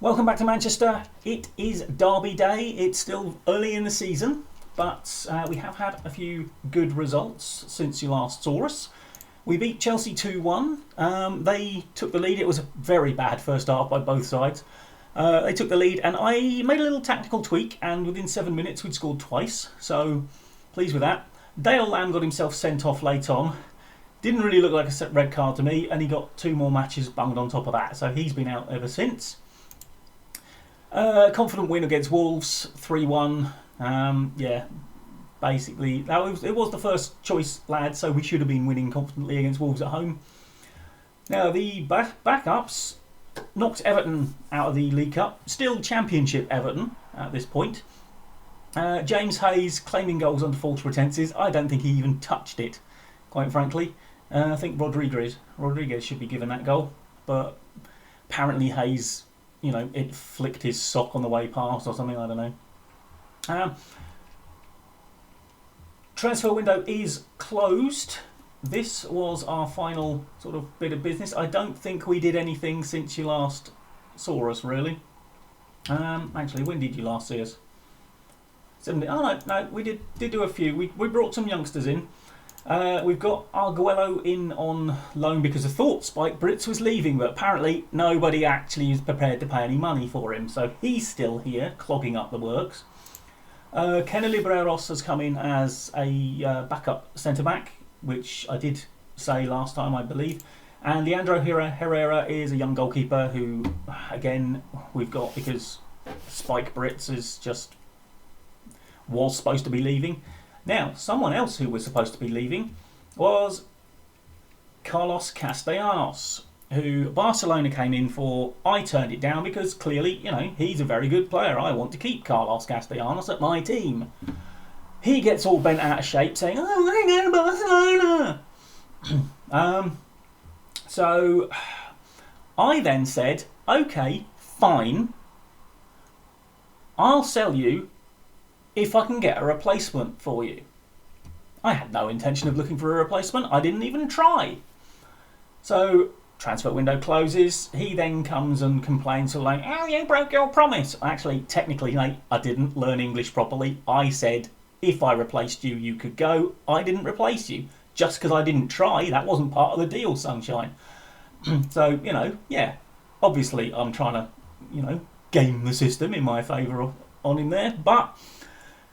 Welcome back to Manchester. It is Derby Day. It's still early in the season, but we have had a few good results since you last saw us. We beat Chelsea 2-1. They took the lead. It was a very bad first half by both sides. They took the lead, and I made a little tactical tweak, and within 7 minutes we'd scored twice, so pleased with that. Dale Lamb got himself sent off late on. Didn't really look like a red card to me, and he got 2 more matches bunged on top of that, so he's been out ever since. Confident win against Wolves, 3-1. Yeah, basically it was the first choice lad, so we should have been winning confidently against Wolves at home. Now the backups knocked Everton out of the League Cup. Still Championship Everton at this point. James Hayes claiming goals under false pretences. I don't think he even touched it, quite frankly. I think Rodriguez should be given that goal, but apparently Hayes, it flicked his sock on the way past or something, I don't know. Transfer window is closed. This was our final sort of bit of business. I don't think we did anything since you last saw us, really. Actually, when did you last see us? No, we did do a few. We brought some youngsters in. We've got Arguello in on loan because I thought Spike Brits was leaving, but apparently nobody actually is prepared to pay any money for him, so he's still here, clogging up the works. Kenny Libreros has come in as a backup centre-back, which I did say last time, I believe. And Leandro Herrera is a young goalkeeper who, again, we've got because Spike Brits was supposed to be leaving. Now, someone else who was supposed to be leaving was Carlos Castellanos, who Barcelona came in for. I turned it down because clearly, he's a very good player. I want to keep Carlos Castellanos at my team. He gets all bent out of shape saying, "Oh, I'm going to go to Barcelona." So I then said, "Okay, fine. I'll sell you if I can get a replacement for you." I had no intention of looking for a replacement. I didn't even try. So, transfer window closes. He then comes and complains, like, "Oh, you broke your promise." Actually, technically, mate, I didn't learn English properly. I said, if I replaced you, you could go. I didn't replace you. Just because I didn't try, that wasn't part of the deal, sunshine. So, yeah. Obviously, I'm trying to, game the system in my favour on him there. But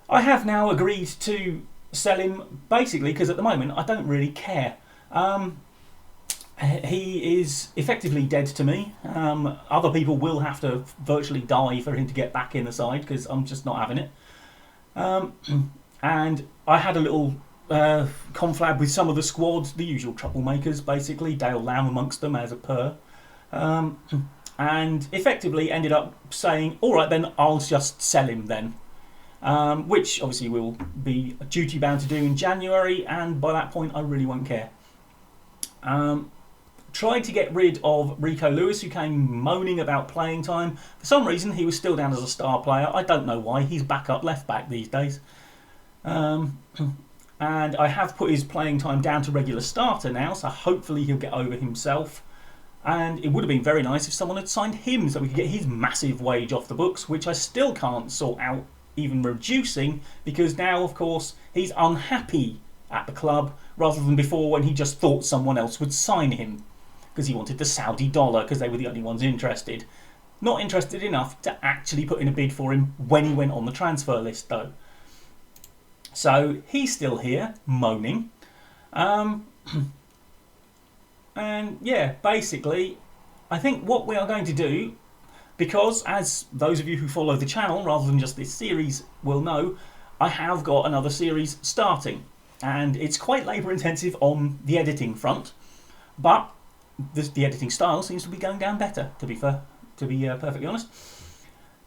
I have now agreed to sell him, basically, because at the moment, I don't really care. He is effectively dead to me. Other people will have to virtually die for him to get back in the side, because I'm just not having it. And I had a little conflab with some of the squad, the usual troublemakers, basically, Dale Lamb amongst them as a per. And effectively ended up saying, all right then, I'll just sell him then. Which obviously we'll be duty bound to do in January, and by that point I really won't care. Tried to get rid of Rico Lewis, who came moaning about playing time. For some reason he was still down as a star player. I don't know why. He's back up left back these days. And I have put his playing time down to regular starter now, so hopefully he'll get over himself. And it would have been very nice if someone had signed him so we could get his massive wage off the books, which I still can't sort out even reducing, because now, of course, he's unhappy at the club rather than before when he just thought someone else would sign him because he wanted the Saudi dollar because they were the only ones interested. Not interested enough to actually put in a bid for him when he went on the transfer list, though. So he's still here, moaning. And yeah, basically, I think what we are going to do, because as those of you who follow the channel rather than just this series will know, I have got another series starting, and it's quite labour intensive on the editing front, but the editing style seems to be going down better, to be perfectly honest.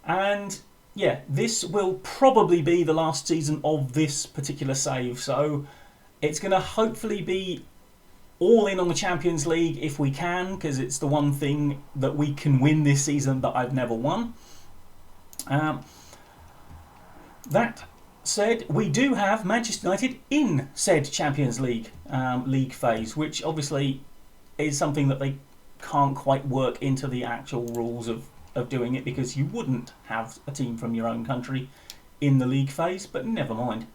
And yeah, this will probably be the last season of this particular save, so it's going to hopefully be all in on the Champions League if we can, because it's the one thing that we can win this season that I've never won. That said, we do have Manchester United in said Champions League league phase, which obviously is something that they can't quite work into the actual rules of of doing it because you wouldn't have a team from your own country in the league phase, but never mind.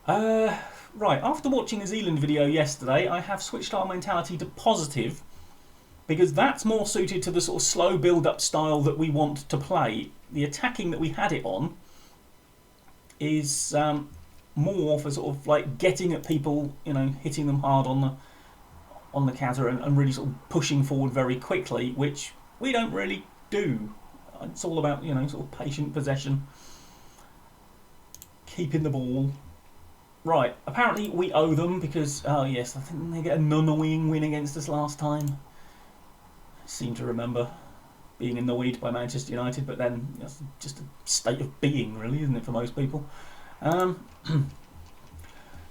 Right, after watching the Zealand video yesterday, I have switched our mentality to positive because that's more suited to the sort of slow build-up style that we want to play. The attacking that we had it on is more for sort of like getting at people, you know, hitting them hard on the counter and really sort of pushing forward very quickly, which we don't really do. It's all about, you know, sort of patient possession, keeping the ball. Right, apparently we owe them because, oh yes, I think they get an annoying win against us last time. I seem to remember being annoyed by Manchester United, but then it's just a state of being, really, isn't it, for most people?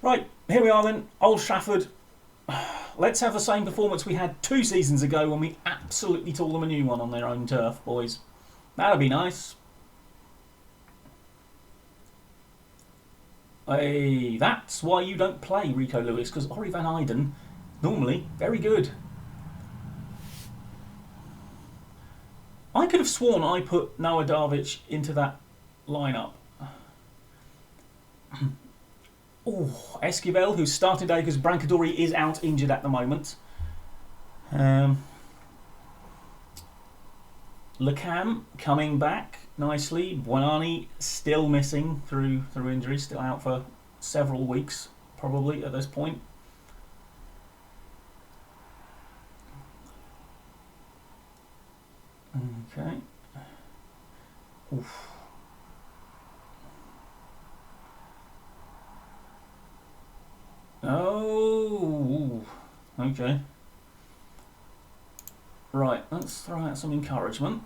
Right, here we are then, Old Trafford. Let's have the same performance we had 2 seasons ago when we absolutely tore them a new one on their own turf, boys. That'd be nice. Hey, that's why you don't play Rico Lewis, because Ori van Eyden, normally, very good. I could have sworn I put Noah Darvic into that lineup. Oh, Esquivel, who's starting today because Brancadori is out injured at the moment. Lecam coming back nicely. Buonani still missing through injury, still out for several weeks probably at this point. Okay. Oof. Oh, okay. Right, let's throw out some encouragement.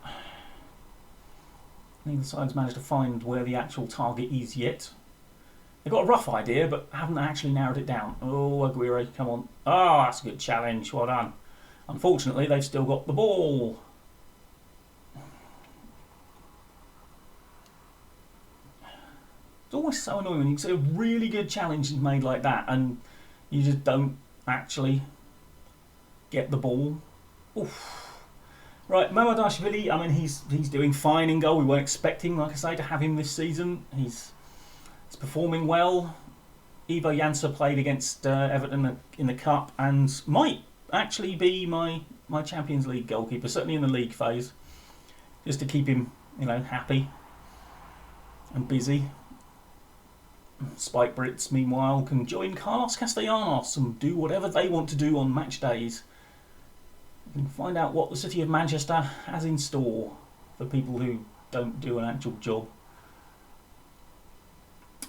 Neither side's managed to find where the actual target is yet. They've got a rough idea, but haven't actually narrowed it down. Oh, Aguirre, come on. Oh, that's a good challenge. Well done. Unfortunately, they've still got the ball. It's always so annoying when you see a really good challenge made like that and you just don't actually get the ball. Oof. Right, Mamadashvili, I mean, he's doing fine in goal. We weren't expecting, like I say, to have him this season. He's performing well. Ivo Jansa played against Everton in the Cup and might actually be my Champions League goalkeeper, certainly in the league phase, just to keep him, you know, happy and busy. Spike Brits, meanwhile, can join Carlos Castellanos and do whatever they want to do on match days. You can find out what the City of Manchester has in store for people who don't do an actual job.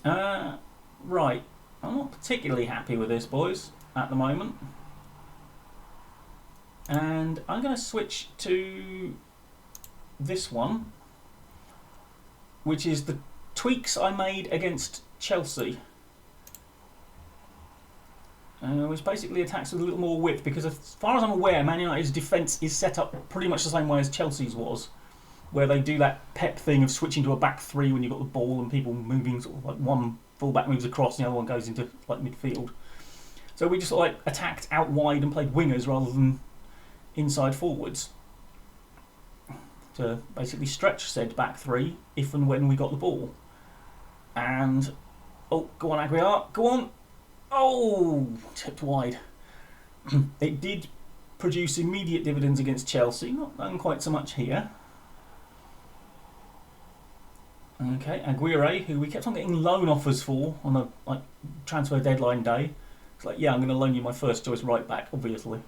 Right, I'm not particularly happy with this, boys, at the moment. And I'm going to switch to this one, which is the tweaks I made against Chelsea. Which basically attacks with a little more width, because as far as I'm aware, Man United's defence is set up pretty much the same way as Chelsea's was, where they do that Pep thing of switching to a back 3 when you've got the ball and people moving, sort of like one fullback moves across and the other one goes into like midfield. So we just sort of like attacked out wide and played wingers rather than inside forwards to basically stretch said back 3 if and when we got the ball. And oh, go on Aguiar, go on. Oh, tipped wide. It did produce immediate dividends against Chelsea, not done quite so much here. Okay, Aguirre, who we kept on getting loan offers for on a transfer deadline day. It's like, yeah, I'm going to loan you my first choice right back, obviously.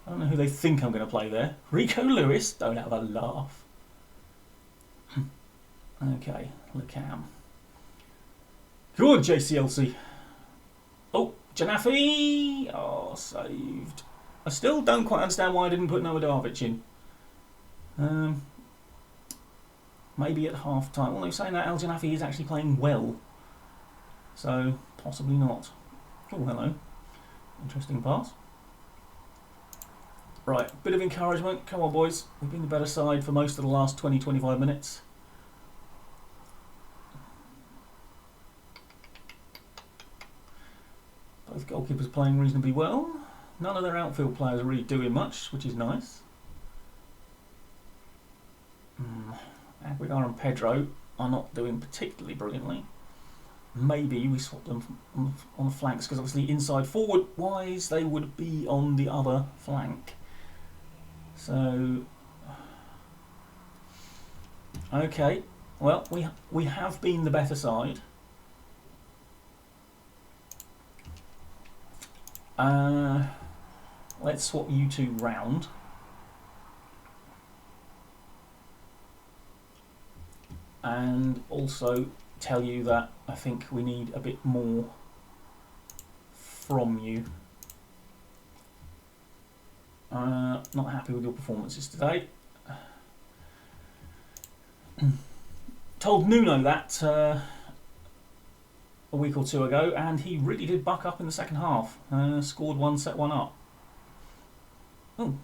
I don't know who they think I'm going to play there. Rico Lewis, don't have a laugh. Okay, Lecam. Good, JCLC. Oh, Janafi! Oh, saved. I still don't quite understand why I didn't put Noah Darvic in. Maybe at half time. Although saying that, El Janafi is actually playing well. So, possibly not. Oh, hello. Interesting pass. Right, bit of encouragement. Come on, boys. We've been the better side for most of the last 20-25 minutes. Both goalkeepers playing reasonably well. None of their outfield players are really doing much, which is nice. Aguilar and Pedro are not doing particularly brilliantly. Maybe we swap them on the flanks, because obviously inside forward wise they would be on the other flank. So, okay, well, we have been the better side. Let's swap you two round. And also tell you that I think we need a bit more from you. Not happy with your performances today. Told Nuno that a week or two ago, and he really did buck up in the second half. Scored one, set one up. Oh.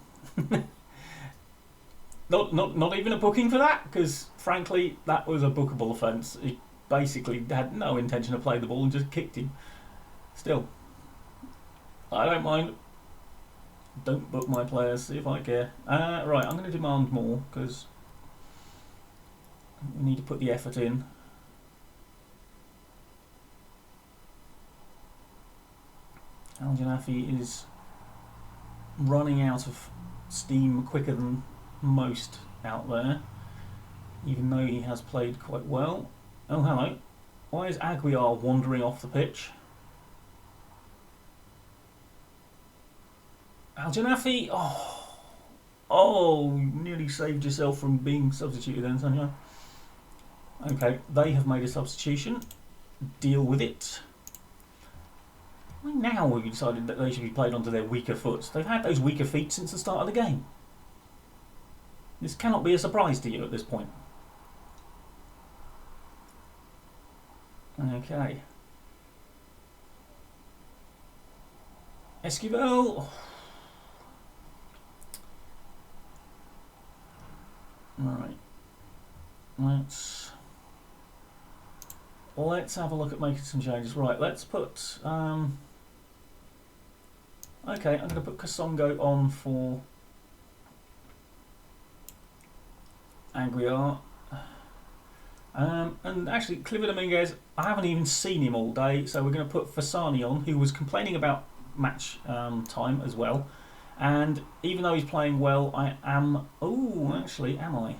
Not even a booking for that, because frankly that was a bookable offence. He basically had no intention of playing the ball and just kicked him. Still, I don't mind. Don't book my players, see if I care. Right, I'm going to demand more, because we need to put the effort in. Al Janafi is running out of steam quicker than most out there, even though he has played quite well. Oh, hello. Why is Aguilar wandering off the pitch? Al Janafi, oh, you nearly saved yourself from being substituted then, Sonia. Okay, they have made a substitution. Deal with it. Why now have you decided that they should be played onto their weaker foot? They've had those weaker feet since the start of the game. This cannot be a surprise to you at this point. Okay. Esquivel. Right. Let's have a look at making some changes. Right, let's put okay, I'm going to put Kasongo on for Aguilar. And actually, Cliver Dominguez, I haven't even seen him all day, so we're going to put Fasani on, who was complaining about match time as well. And even though he's playing well, I am... Oh, actually, am I?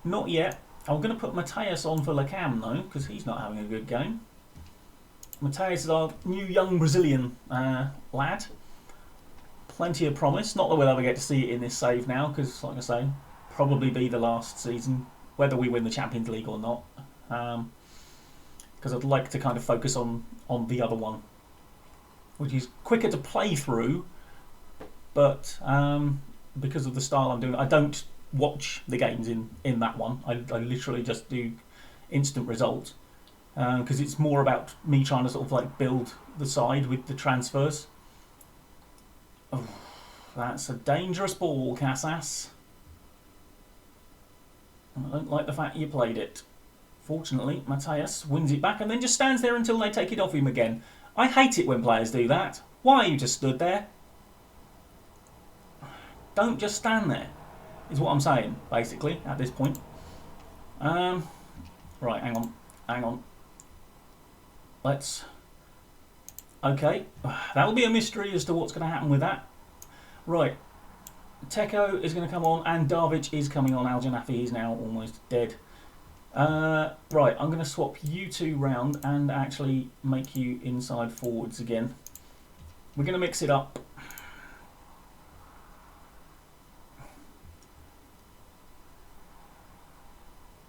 Not yet. I'm going to put Mateus on for Lacam, though, because he's not having a good game. Mateus is our new young Brazilian lad. Plenty of promise. Not that we'll ever get to see it in this save now, because, like I say, probably be the last season, whether we win the Champions League or not. Because I'd like to kind of focus on the other one, which is quicker to play through, but because of the style I'm doing, I don't watch the games in that one. I literally just do instant results, because it's more about me trying to sort of like build the side with the transfers. Oh, that's a dangerous ball, Casas. I don't like the fact you played it. Fortunately, Mateus wins it back and then just stands there until they take it off him again. I hate it when players do that. Why are you just stood there? Don't just stand there, is what I'm saying, basically, at this point. Right, hang on. Let's... Okay, that'll be a mystery as to what's going to happen with that. Right, Teko is going to come on, and Darvic is coming on. Al Janafi is now almost dead. Right, I'm going to swap you two round and actually make you inside forwards again. We're going to mix it up.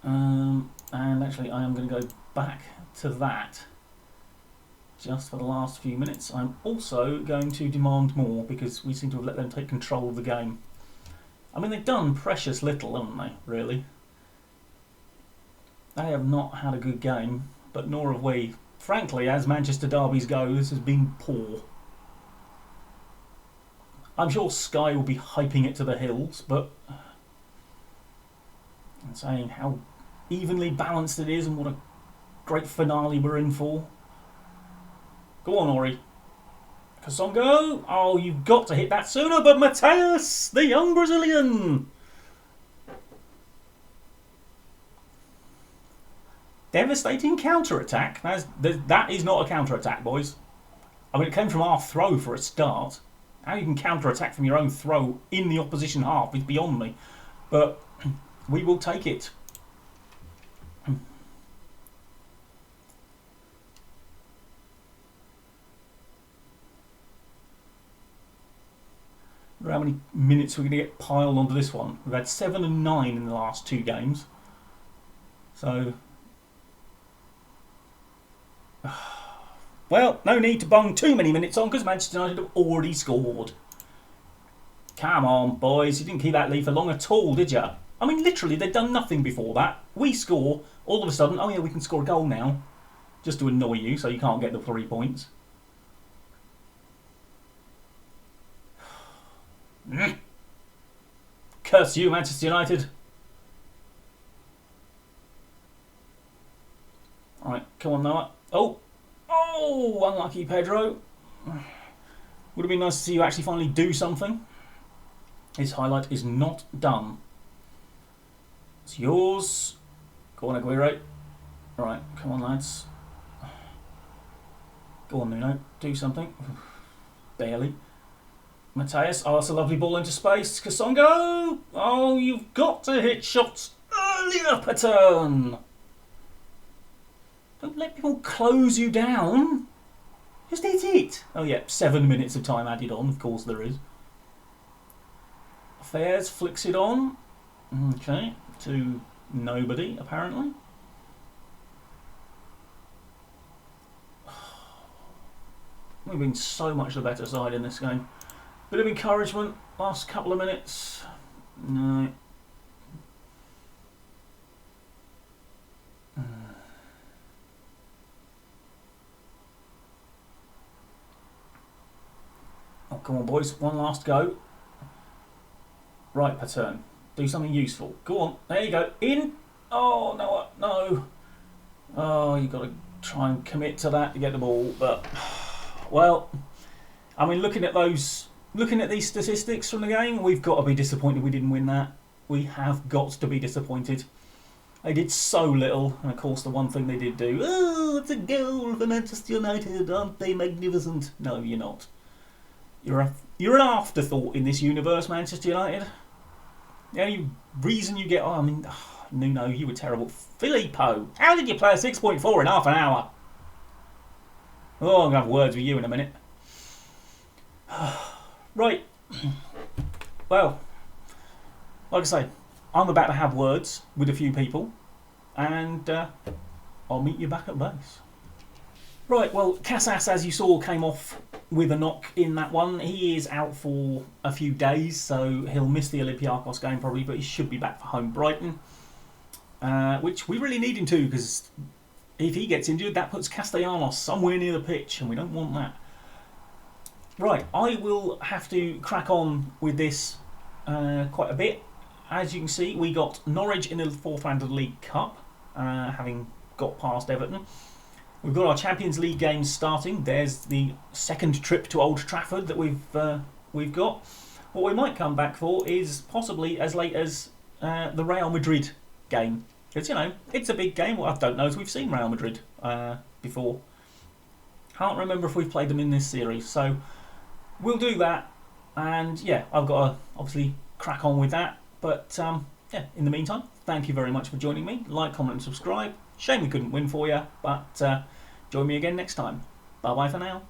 And actually I am going to go back to that just for the last few minutes. I'm also going to demand more, because we seem to have let them take control of the game. I mean, they've done precious little, haven't they, really? They have not had a good game, but nor have we. Frankly, as Manchester derbies go, this has been poor. I'm sure Sky will be hyping it to the hills, but I'm saying how evenly balanced it is and what a great finale we're in for. Go on, Ori. Kasongo! Oh, you've got to hit that sooner, but Mateus, the young Brazilian! Devastating counter-attack. That is not a counter-attack, boys. I mean, it came from our throw for a start. How you can counter-attack from your own throw in the opposition half is beyond me. But we will take it. How many minutes we're going to get piled onto this one? We've had 7 and 9 in the last 2 games. So... well, no need to bung too many minutes on because Manchester United have already scored. Come on, boys. You didn't keep that lead for long at all, did you? I mean, literally, they'd done nothing before that. We score. All of a sudden, oh yeah, we can score a goal now. Just to annoy you so you can't get the 3 points. Curse you, Manchester United. Alright, come on, Noah. Oh! Oh! Unlucky, Pedro. Would have been nice to see you actually finally do something. His highlight is not done. It's yours. Go on, Aguero. Alright, come on, lads. Go on, Nuno. Do something. Barely. Mateus, oh, that's a lovely ball into space. Kasongo! Oh, you've got to hit shots earlier, Pattern! Don't let people close you down. Just hit it. Oh, yeah, 7 minutes of time added on, of course there is. Fairs flicks it on. Okay, to nobody, apparently. We've been so much the better side in this game. Bit of encouragement, last couple of minutes. No. Oh, come on, boys. One last go. Right, Pattern. Do something useful. Go on. There you go. In. Oh, no. No. Oh, you've got to try and commit to that to get the ball. But, well, I mean, looking at these statistics from the game, we've got to be disappointed we didn't win that. We have got to be disappointed. They did so little, and of course the one thing they did do, oh, it's a goal for Manchester United, aren't they magnificent? No, you're not. You're an afterthought in this universe, Manchester United. The only reason you get... oh, I mean, Nuno, you were terrible. Filippo, how did you play a 6.4 in half an hour? Oh, I'm going to have words with you in a minute. Right. Well, like I say, I'm about to have words with a few people, and I'll meet you back at base. Right, well, Casas, as you saw, came off with a knock in that one. He is out for a few days, so he'll miss the Olympiacos game probably, but he should be back for home Brighton, which we really need him to, because if he gets injured, that puts Castellanos somewhere near the pitch, and we don't want that. Right, I will have to crack on with this quite a bit. As you can see, we got Norwich in the fourth round of the League Cup, having got past Everton. We've got our Champions League games starting. There's the second trip to Old Trafford that we've got. What we might come back for is possibly as late as the Real Madrid game. Because, you know, it's a big game. What I don't know is we've seen Real Madrid before. Can't remember if we've played them in this series. So we'll do that. And, yeah, I've got to obviously crack on with that. But, yeah, in the meantime, thank you very much for joining me. Like, comment and subscribe. Shame we couldn't win for you, but join me again next time. Bye-bye for now.